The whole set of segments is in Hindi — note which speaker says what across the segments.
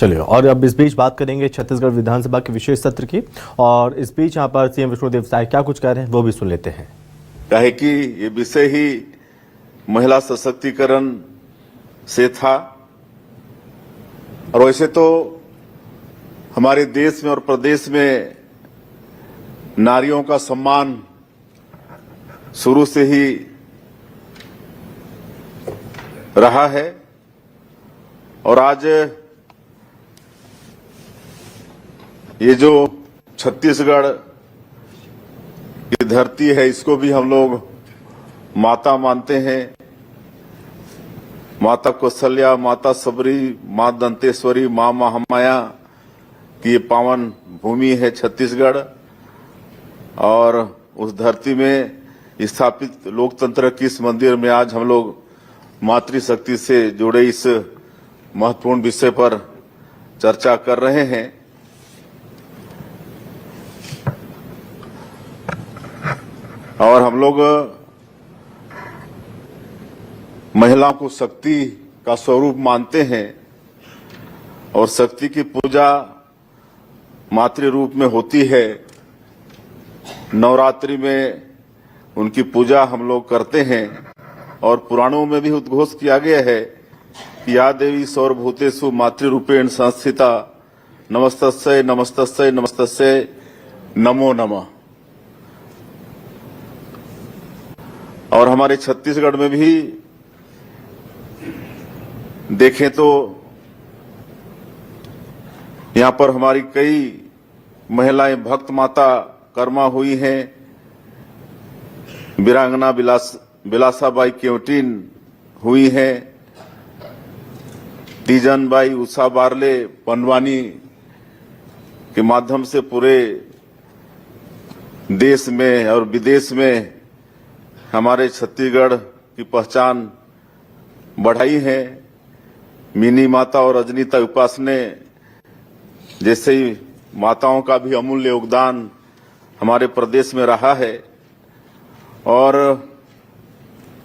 Speaker 1: चलिए, और अब इस बीच बात करेंगे छत्तीसगढ़ विधानसभा के विशेष सत्र की, और इस बीच यहाँ पर सीएम विष्णुदेव साय क्या कुछ कह रहे हैं वो भी सुन लेते हैं।
Speaker 2: कहे कि ये विषय ही महिला सशक्तिकरण से था, और वैसे तो हमारे देश में और प्रदेश में नारियों का सम्मान शुरू से ही रहा है, और आज ये जो छत्तीसगढ़ की धरती है इसको भी हम लोग माता मानते हैं। माता कौशल्या, माता सबरी, मां दंतेश्वरी, मां महामाया की ये पावन भूमि है छत्तीसगढ़, और उस धरती में स्थापित लोकतंत्र की इस मंदिर में आज हम लोग मातृशक्ति से जुड़े इस महत्वपूर्ण विषय पर चर्चा कर रहे हैं। और हम लोग महिलाओं को शक्ति का स्वरूप मानते हैं, और शक्ति की पूजा मातृ रूप में होती है। नवरात्रि में उनकी पूजा हम लोग करते हैं, और पुराणों में भी उद्घोष किया गया है कि या देवी सर्वभूतेषु मातृरूपेण संस्थिता नमस्तस्यै नमस्तस्यै नमस्तस्यै नमो नमः। और हमारे छत्तीसगढ़ में भी देखें तो यहां पर हमारी कई महिलाएं भक्त माता कर्मा हुई हैं। वीरांगना बिलासाबाई केवटिन हुई हैं, तीजनबाई उषा बारले पनवानी के माध्यम से पूरे देश में और विदेश में हमारे छत्तीसगढ़ की पहचान बढ़ाई है। मिनी माता और रजनीता उपासने जैसे ही माताओं का भी अमूल्य योगदान हमारे प्रदेश में रहा है, और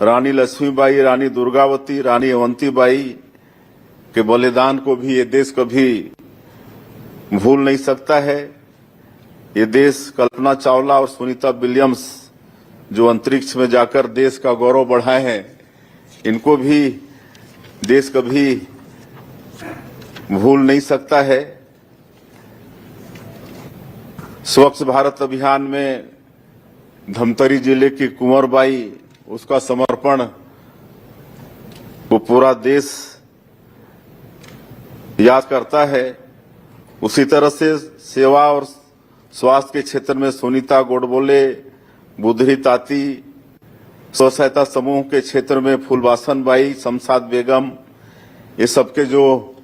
Speaker 2: रानी लक्ष्मीबाई, रानी दुर्गावती, रानी अवंतीबाई के बलिदान को भी ये देश कभी भूल नहीं सकता है। ये देश कल्पना चावला और सुनीता विलियम्स जो अंतरिक्ष में जाकर देश का गौरव बढ़ाए हैं, इनको भी देश कभी भूल नहीं सकता है। स्वच्छ भारत अभियान में धमतरी जिले की कुंवरबाई, उसका समर्पण को पूरा देश याद करता है। उसी तरह से सेवा और स्वास्थ्य के क्षेत्र में सुनीता गोडबोले, बुधरी ताती, स्व सहायता समूह के क्षेत्र में फूलबासन बाई, शमशाद बेगम, ये सबके जो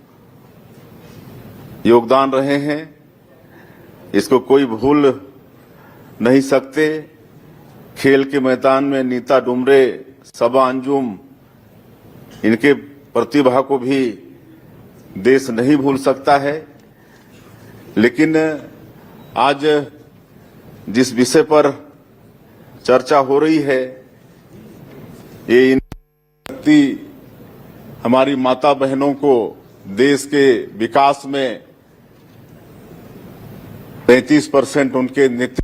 Speaker 2: योगदान रहे हैं इसको कोई भूल नहीं सकते। खेल के मैदान में नीता डुमरे, सबा अंजुम, इनके प्रतिभा को भी देश नहीं भूल सकता है। लेकिन आज जिस विषय पर चर्चा हो रही है, ये हमारी माता बहनों को देश के विकास में 33% उनके नेतृत्व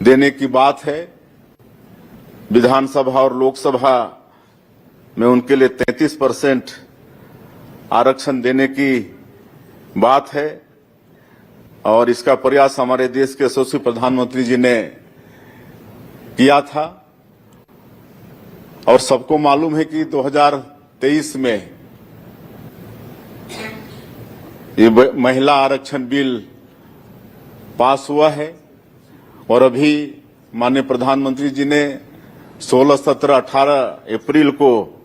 Speaker 2: देने की बात है। विधानसभा और लोकसभा में उनके लिए 33% आरक्षण देने की बात है, और इसका प्रयास हमारे देश के यशस्वी प्रधानमंत्री जी ने किया था। और सबको मालूम है कि 2023 में ये महिला आरक्षण बिल पास हुआ है, और अभी माननीय प्रधानमंत्री जी ने 16, 17, 18 अप्रैल को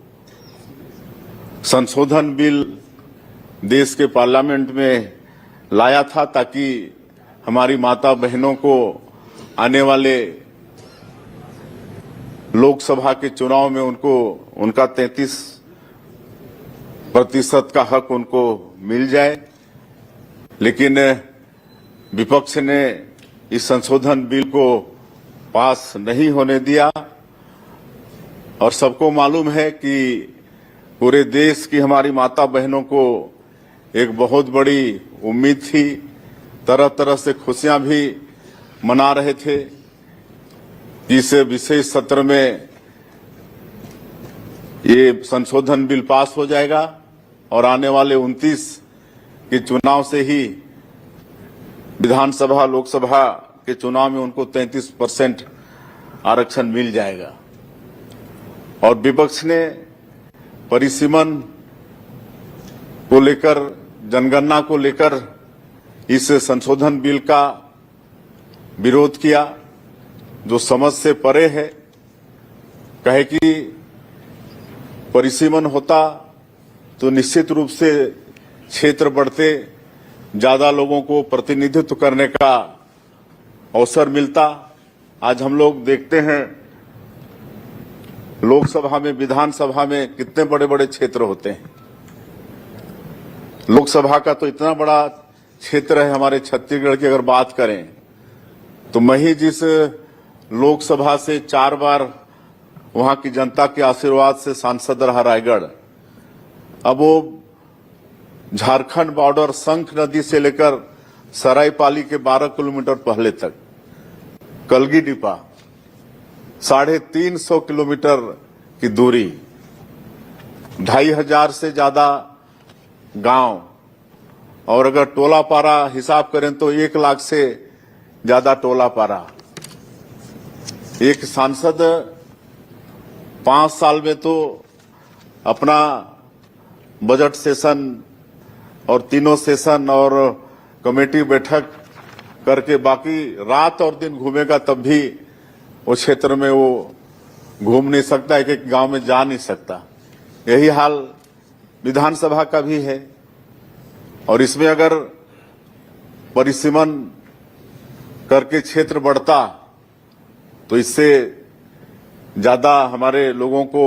Speaker 2: संशोधन बिल देश के पार्लियामेंट में लाया था, ताकि हमारी माता बहनों को आने वाले लोकसभा के चुनाव में उनको उनका 33% का हक उनको मिल जाए। लेकिन विपक्ष ने इस संशोधन बिल को पास नहीं होने दिया, और सबको मालूम है कि पूरे देश की हमारी माता बहनों को एक बहुत बड़ी उम्मीद थी, तरह तरह से खुशियां भी मना रहे थे। इस विशेष सत्र में ये संशोधन बिल पास हो जाएगा और आने वाले 29 के चुनाव से ही विधानसभा लोकसभा के चुनाव में उनको 33% आरक्षण मिल जाएगा। और विपक्ष ने परिसीमन को लेकर, जनगणना को लेकर इस संशोधन बिल का विरोध किया, जो समझ से परे है। कहे कि परिसीमन होता तो निश्चित रूप से क्षेत्र बढ़ते, ज्यादा लोगों को प्रतिनिधित्व करने का अवसर मिलता। आज हम लोग देखते हैं लोकसभा में, विधानसभा में कितने बड़े बड़े क्षेत्र होते हैं। लोकसभा का तो इतना बड़ा क्षेत्र है हमारे छत्तीसगढ़ की, अगर बात करें तो मैं ही जिस लोकसभा से 4 बार वहां की जनता के आशीर्वाद से सांसद रहा रायगढ़, अब वो झारखंड बॉर्डर शंख नदी से लेकर सरायपाली के 12 किलोमीटर पहले तक, कलगी डिपा 350 किलोमीटर की दूरी, 2500 से ज्यादा गांव, और अगर टोला पारा हिसाब करें तो 1 लाख से ज्यादा टोला पारा। एक सांसद 5 साल में तो अपना बजट सेशन और तीनों सेशन और कमेटी बैठक करके बाकी रात और दिन घूमेगा, तब भी वो क्षेत्र में वो घूम नहीं सकता, एक एक गांव में जा नहीं सकता। यही हाल विधानसभा का भी है। और इसमें अगर परिसीमन करके क्षेत्र बढ़ता तो इससे ज्यादा हमारे लोगों को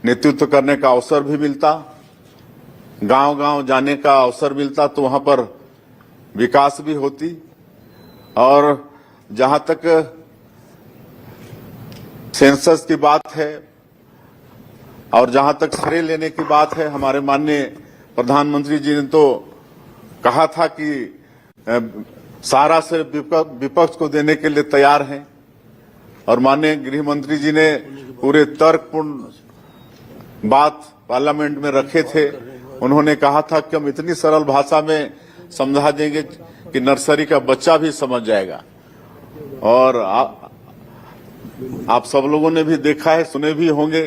Speaker 2: नेतृत्व करने का अवसर भी मिलता, गांव-गांव जाने का अवसर मिलता, तो वहां पर विकास भी होती। और जहां तक सेंसस की बात है और जहां तक श्रेय लेने की बात है, हमारे माननीय प्रधानमंत्री जी ने तो कहा था कि सारा श्रेय विपक्ष को देने के लिए तैयार हैं। और माननीय गृह मंत्री जी ने पूरे तर्कपूर्ण बात पार्लियामेंट में रखे थे। उन्होंने कहा था कि हम इतनी सरल भाषा में समझा देंगे कि नर्सरी का बच्चा भी समझ जाएगा। और आप सब लोगों ने भी देखा है, सुने भी होंगे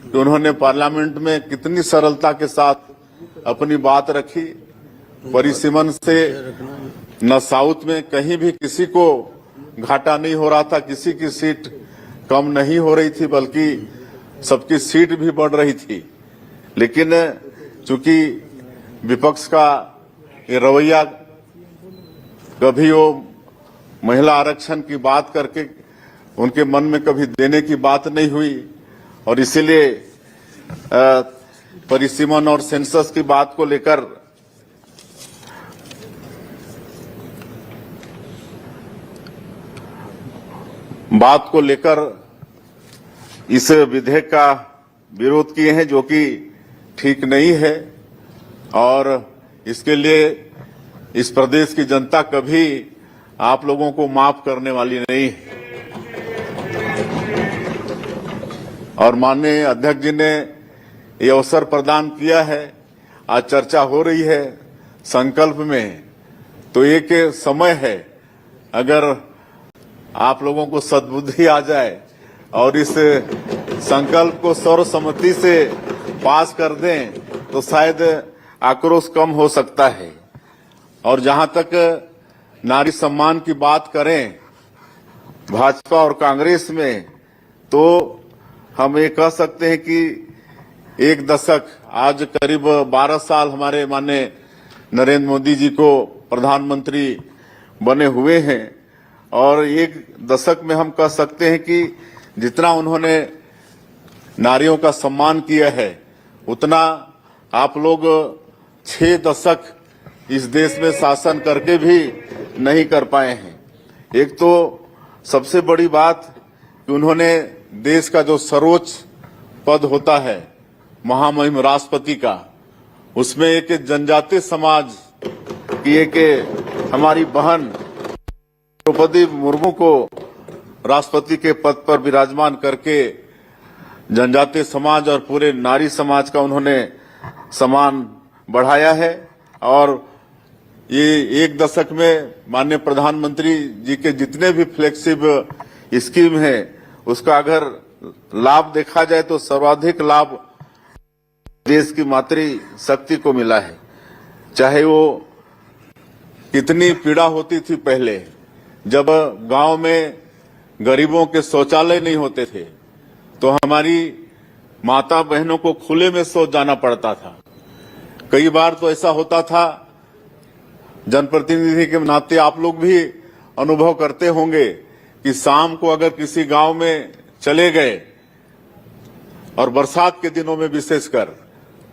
Speaker 2: कि उन्होंने पार्लियामेंट में कितनी सरलता के साथ अपनी बात रखी। परिसीमन से न साउथ में कहीं भी किसी को घाटा नहीं हो रहा था, किसी की सीट कम नहीं हो रही थी, बल्कि सबकी सीट भी बढ़ रही थी। लेकिन चूंकि विपक्ष का ये रवैया, कभी वो महिला आरक्षण की बात करके उनके मन में कभी देने की बात नहीं हुई, और इसीलिए परिसीमन और सेंसस की बात को लेकर इस विधेयक का विरोध किए हैं, जो कि ठीक नहीं है। और इसके लिए इस प्रदेश की जनता कभी आप लोगों को माफ करने वाली नहीं है। और माननीय अध्यक्ष जी ने ये अवसर प्रदान किया है, आज चर्चा हो रही है संकल्प में, तो एक समय है, अगर आप लोगों को सद्बुद्धि आ जाए और इस संकल्प को सर्वसम्मति से पास कर दें तो शायद आक्रोश कम हो सकता है। और जहां तक नारी सम्मान की बात करें भाजपा और कांग्रेस में, तो हम ये कह सकते हैं कि 1 दशक, आज करीब 12 साल हमारे माननीय नरेंद्र मोदी जी को प्रधानमंत्री बने हुए हैं। और 1 दशक में हम कह सकते हैं कि जितना उन्होंने नारियों का सम्मान किया है, उतना आप लोग 6 दशक इस देश में शासन करके भी नहीं कर पाए हैं। एक तो सबसे बड़ी बात कि उन्होंने देश का जो सर्वोच्च पद होता है महामहिम राष्ट्रपति का, उसमें एक जनजातीय समाज की एक हमारी बहन द्रौपदी मुर्मू को राष्ट्रपति के पद पर विराजमान करके जनजातीय समाज और पूरे नारी समाज का उन्होंने सम्मान बढ़ाया है। और ये एक दशक में माननीय प्रधानमंत्री जी के जितने भी फ्लैगशिप स्कीम है उसका अगर लाभ देखा जाए तो सर्वाधिक लाभ देश की मातृ शक्ति को मिला है। चाहे वो कितनी पीड़ा होती थी पहले, जब गांव में गरीबों के शौचालय नहीं होते थे तो हमारी माता बहनों को खुले में शौच जाना पड़ता था। कई बार तो ऐसा होता था, जनप्रतिनिधि के नाते आप लोग भी अनुभव करते होंगे कि शाम को अगर किसी गांव में चले गए और बरसात के दिनों में विशेषकर,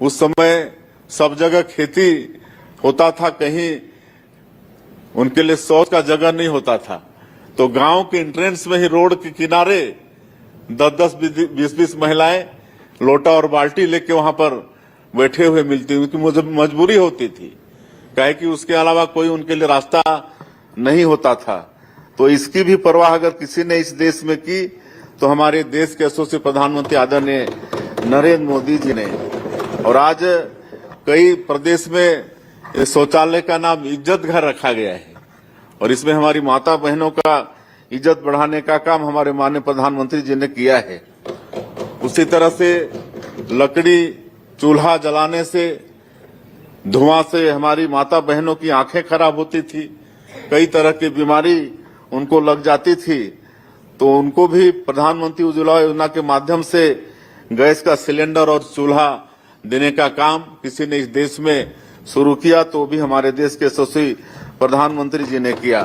Speaker 2: उस समय सब जगह खेती होता था, कहीं उनके लिए शौच का जगह नहीं होता था, तो गांव के एंट्रेंस में ही रोड के किनारे 10-10, 20-20 महिलाएं लोटा और बाल्टी लेके वहां पर बैठे हुए मिलती, उनकी मजबूरी होती थी, काहे कि उसके अलावा कोई उनके लिए रास्ता नहीं होता था। तो इसकी भी परवाह अगर किसी ने इस देश में की तो हमारे देश के यशस्वी प्रधानमंत्री आदरणीय नरेंद्र मोदी जी ने। और आज कई प्रदेश में शौचालय का नाम इज्जत घर रखा गया है और इसमें हमारी माता बहनों का इज्जत बढ़ाने का काम हमारे माननीय प्रधानमंत्री जी ने किया है। उसी तरह से लकड़ी चूल्हा जलाने से, धुआं से हमारी माता बहनों की आंखें खराब होती थी, कई तरह की बीमारी उनको लग जाती थी, तो उनको भी प्रधानमंत्री उज्ज्वला योजना के माध्यम से गैस का सिलेंडर और चूल्हा देने का काम किसी ने इस देश में शुरू किया, तो भी हमारे देश के यशस्वी प्रधानमंत्री जी ने किया।